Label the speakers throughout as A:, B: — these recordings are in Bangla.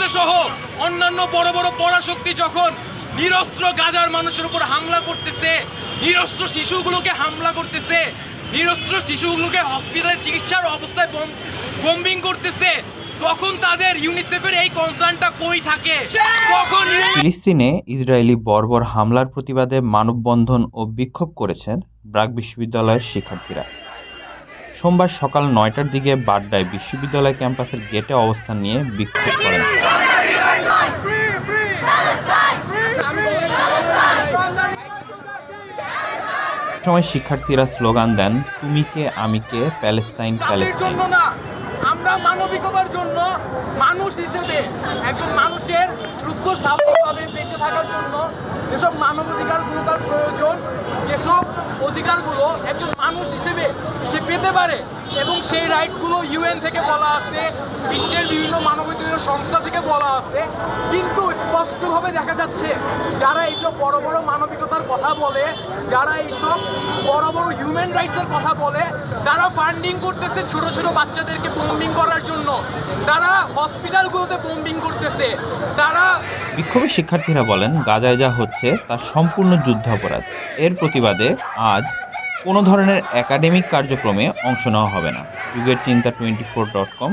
A: গাজা সহ অন্যান্য বড় বড় পরাশক্তি যখন নিরস্ত্র গাজার মানুষের উপর হামলা করতেছে, নিরস্ত্র শিশুগুলোকে হামলা করতেছে, নিরস্ত্র শিশুগুলোকে হসপিটালে চিকিৎসার অবস্থায় বম্বিং করতেছে, তখন তাদের ইউনিসেফের এই কনসার্নটা কই থাকে? তখন
B: ফিলিস্তিনে ইসরায়েলি বর্বর হামলার প্রতিবাদে মানববন্ধন ও বিক্ষোভ করেছেন ব্রাক বিশ্ববিদ্যালয়ের শিক্ষার্থীরা। সোমবার সকাল ৯টার দিকে বাড্ডায় বিশ্ববিদ্যালয় ক্যাম্পাসের গেটে অবস্থান নিয়ে বিক্ষোভ করেন। সময় শিক্ষার্থীরা স্লোগান দেন, তুমি কে আমি কে, প্যালেস্তাইন প্যালেস্তাইন।
A: আমরা মানবিকতার জন্য, মানুষ হিসেবে একজন মানুষের সুস্থ স্বাভাবিকভাবে বেঁচে থাকার জন্য যেসব মানবাধিকারগুলো তার প্রয়োজন, যেসব অধিকারগুলো একজন মানুষ হিসেবে সে পেতে পারে, এবং সেই রাইটগুলো ইউএন থেকে বলা আছে, বিশ্বের বিভিন্ন মানবাধিকার সংস্থা থেকে বলা আছে, কিন্তু স্পষ্টভাবে দেখা যাচ্ছে যারা এইসব বড় বড় মানবিকতার কথা বলে, যারা এইসব বড় বড় হিউম্যান রাইটসের কথা বলে, তারা ফান্ডিং করতেছে ছোট ছোট বাচ্চাদেরকে বম্বিং করার জন্য, তারা হসপিটালগুলোতে বম্বিং করতেছে, তারা।
B: বিক্ষোভে শিক্ষার্থীরা বলেন, গাজায় যা হচ্ছে তা সম্পূর্ণ যুদ্ধাপরাধ। এর প্রতিবাদে আজ কোনো ধরনের একাডেমিক কার্যক্রমে অংশ নেওয়া হবে না। যুগের চিন্তা 24.com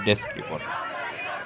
B: ডেস্ক রিপোর্ট।